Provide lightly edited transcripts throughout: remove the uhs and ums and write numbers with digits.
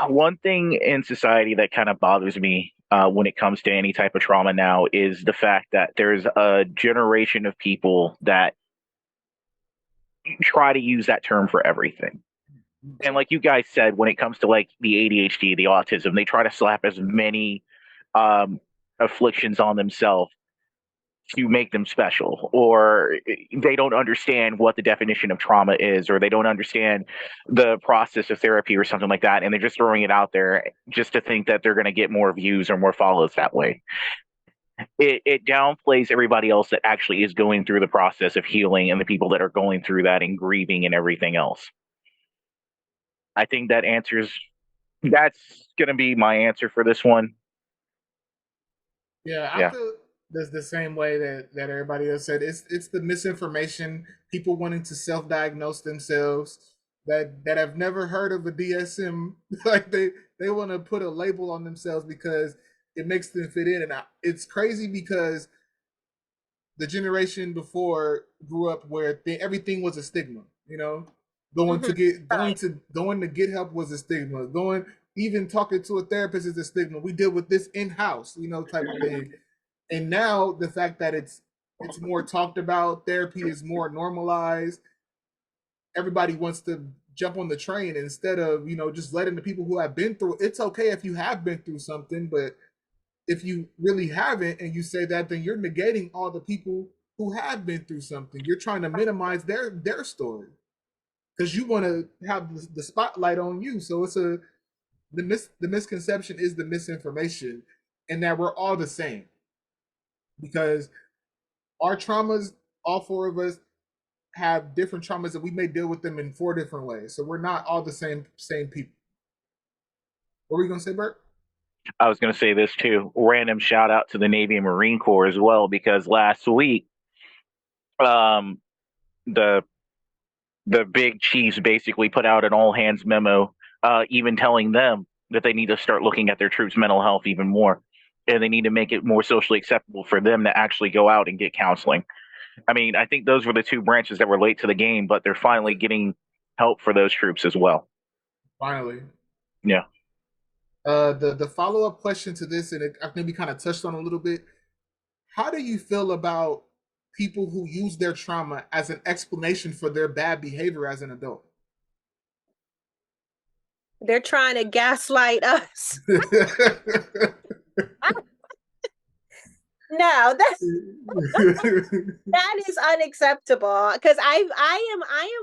one thing in society that kind of bothers me when it comes to any type of trauma now is the fact that there's a generation of people that try to use that term for everything. And like you guys said, when it comes to like the ADHD, the autism, they try to slap as many um, afflictions on themselves to make them special, or they don't understand what the definition of trauma is, or they don't understand the process of therapy or something like that, and they're just throwing it out there just to think that they're going to get more views or more follows that way. It downplays everybody else that actually is going through the process of healing and the people that are going through that and grieving and everything else. I think that's going to be my answer for this one. Yeah, I Yeah. feel the same way that everybody else said. It's the misinformation, people wanting to self-diagnose themselves that have never heard of a DSM. Like they want to put a label on themselves because it makes them fit in, and it's crazy because the generation before grew up where everything was a stigma. You know, Mhm. Right. going to get help was a stigma. Going even talking to a therapist is a stigma. We deal with this in house, you know, type of thing. And now the fact that it's more talked about, therapy is more normalized. Everybody wants to jump on the train instead of just letting the people who have been through. It's okay if you have been through something, but if you really haven't and you say that, then you're negating all the people who have been through something. You're trying to minimize their story because you want to have the spotlight on you. So it's the misconception is the misinformation, and that we're all the same because our traumas, all four of us have different traumas, and we may deal with them in four different ways. So we're not all the same people. What were you gonna say, Bert? I was going to say this too. Random shout out to the Navy and Marine Corps as well, because last week, um, the the big chiefs basically put out an all hands memo, even telling them that they need to start looking at their troops' mental health even more, and they need to make it more socially acceptable for them to actually go out and get counseling. I mean, I think those were the two branches that were late to the game, but they're finally getting help for those troops as well. Finally. Yeah. The follow up question to this, and I think we kind of touched on a little bit. How do you feel about people who use their trauma as an explanation for their bad behavior as an adult? They're trying to gaslight us. No, that is unacceptable because I am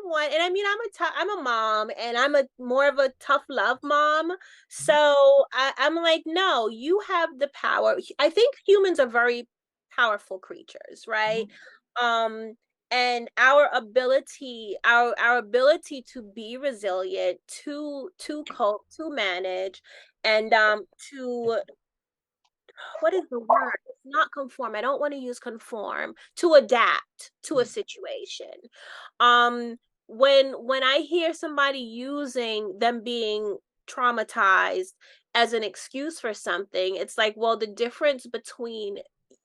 one, and I mean I'm a mom, and I'm a more of a tough love mom. So I'm like, no, you have the power. I think humans are very powerful creatures, right? Um, and our ability to be resilient, to cope, to manage, and to what is the word? It's not conform. I don't want to use conform. To adapt to a situation. Um, when I hear somebody using them being traumatized as an excuse for something, it's like, well, the difference between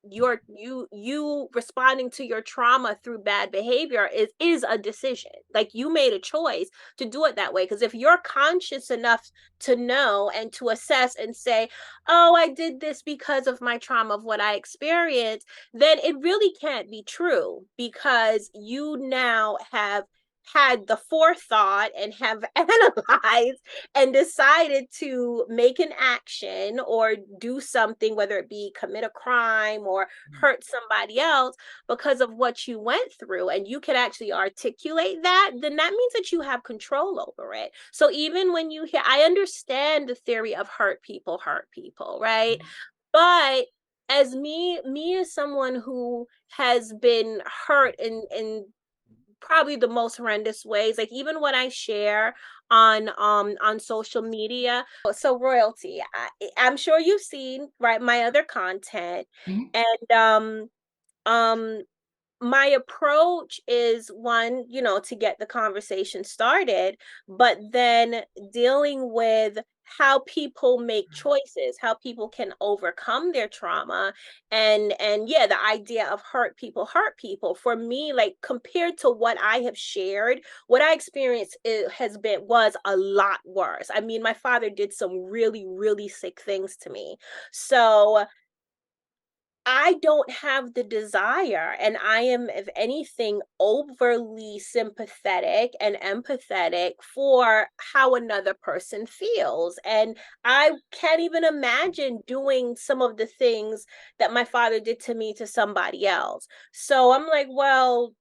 you responding to your trauma through bad behavior is a decision. Like you made a choice to do it that way, because if you're conscious enough to know and to assess and say, oh, I did this because of my trauma of what I experienced, then it really can't be true because you now have had the forethought and have analyzed and decided to make an action or do something, whether it be commit a crime or hurt somebody else because of what you went through, and you can actually articulate that, then that means that you have control over it. So even when you hear, I understand the theory of hurt people, right? But as me as someone who has been hurt in probably the most horrendous ways, like even what I share on social media. So royalty, I'm sure you've seen, right, my other content. Mhm. And um my approach is one, to get the conversation started, but then dealing with how people make choices, how people can overcome their trauma. And yeah, the idea of hurt people. For me, like, compared to what I have shared, what I experienced, it was a lot worse. I mean, my father did some really, really sick things to me. So I don't have the desire, and I am, if anything, overly sympathetic and empathetic for how another person feels. And I can't even imagine doing some of the things that my father did to me to somebody else. So I'm like, well,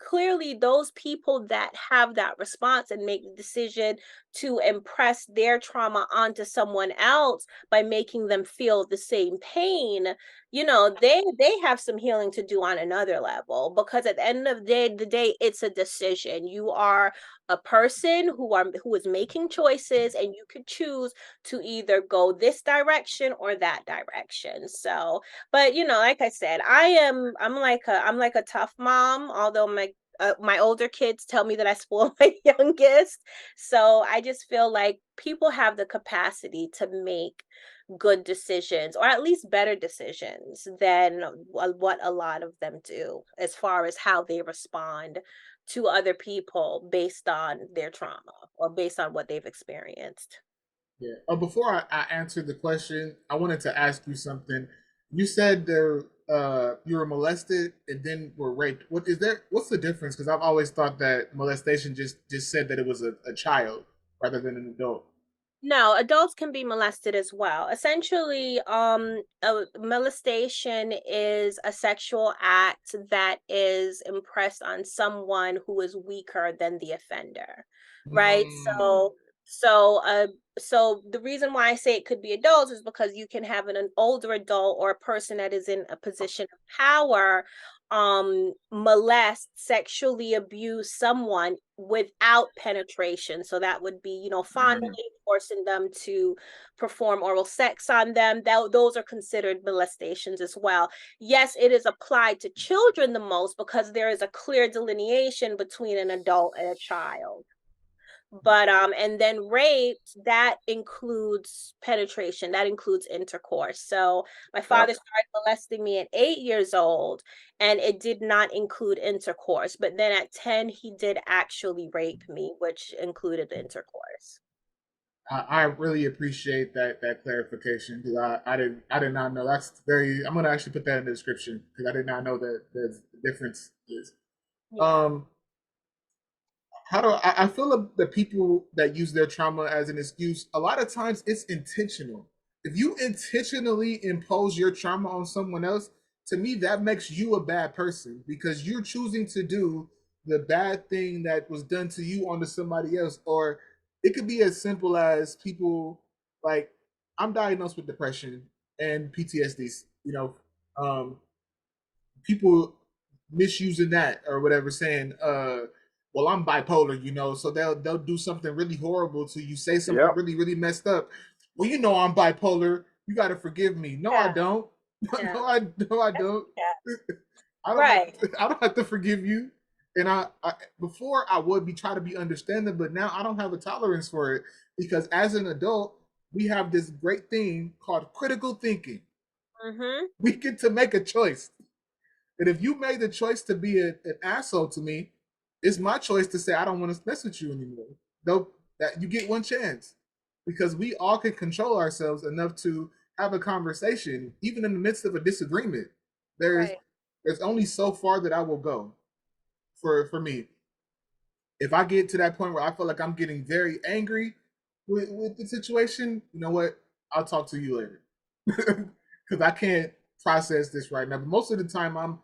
clearly those people that have that response and make the decision to impress their trauma onto someone else by making them feel the same pain, they have some healing to do on another level, because at the end of the day, it's a decision. You are a person who is making choices, and you could choose to either go this direction or that direction. So, but like I said, I'm like a tough mom, although my older kids tell me that I spoil my youngest. So I just feel like people have the capacity to make good decisions, or at least better decisions than what a lot of them do, as far as how they respond to other people based on their trauma or based on what they've experienced. Yeah. Before I answer the question, I wanted to ask you something. You said you were molested and then were raped. What's the difference? Because I've always thought that molestation just said that it was a child rather than an adult. No, adults can be molested as well. Essentially, molestation is a sexual act that is impressed on someone who is weaker than the offender, right? Mm. So the reason why I say it could be adults is because you can have an older adult or a person that is in a position of power molest, sexually abuse someone without penetration. So that would be, fondling, forcing them to perform oral sex on them. Those are considered molestations as well. Yes, it is applied to children the most, because there is a clear delineation between an adult and a child. But and then rape, that includes penetration, that includes intercourse. So my Yep. father started molesting me at 8 years old, and it did not include intercourse. But then at 10, he did actually rape me, which included intercourse. I really appreciate that clarification because I did not know. That's very. I'm gonna actually put that in the description because I did not know that the difference is. Yeah. Um, how do I feel the people that use their trauma as an excuse? A lot of times it's intentional. If you intentionally impose your trauma on someone else, to me that makes you a bad person because you're choosing to do the bad thing that was done to you onto somebody else. Or it could be as simple as people like I'm diagnosed with depression and PTSD. Um, people misusing that or whatever, saying, well, I'm bipolar, so they'll do something really horrible to you, say something Yep. really, really messed up. Well, I'm bipolar. You gotta forgive me. No, I Yeah. don't. Yeah. No, I don't. Yeah. I don't have Right. I don't have to forgive you. And I before I would be trying to be understanding, but now I don't have a tolerance for it because as an adult, we have this great thing called critical thinking. Mm-hmm. We get to make a choice. And if you made the choice to be an asshole to me, it's my choice to say I don't want to mess with you anymore. Though that you get one chance, because we all can control ourselves enough to have a conversation, even in the midst of a disagreement. There's Right. there's only so far that I will go for me. If I get to that point where I feel like I'm getting very angry with the situation, you know what? I'll talk to you later because I can't process this right now. But most of the time,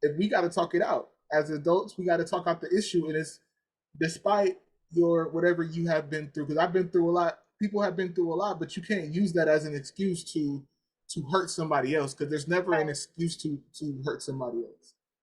if we got to talk it out as adults, we got to talk out the issue, and it's despite your whatever you have been through. Because I've been through a lot. People have been through a lot, but you can't use that as an excuse to hurt somebody else because there's never an Right. excuse to hurt somebody else.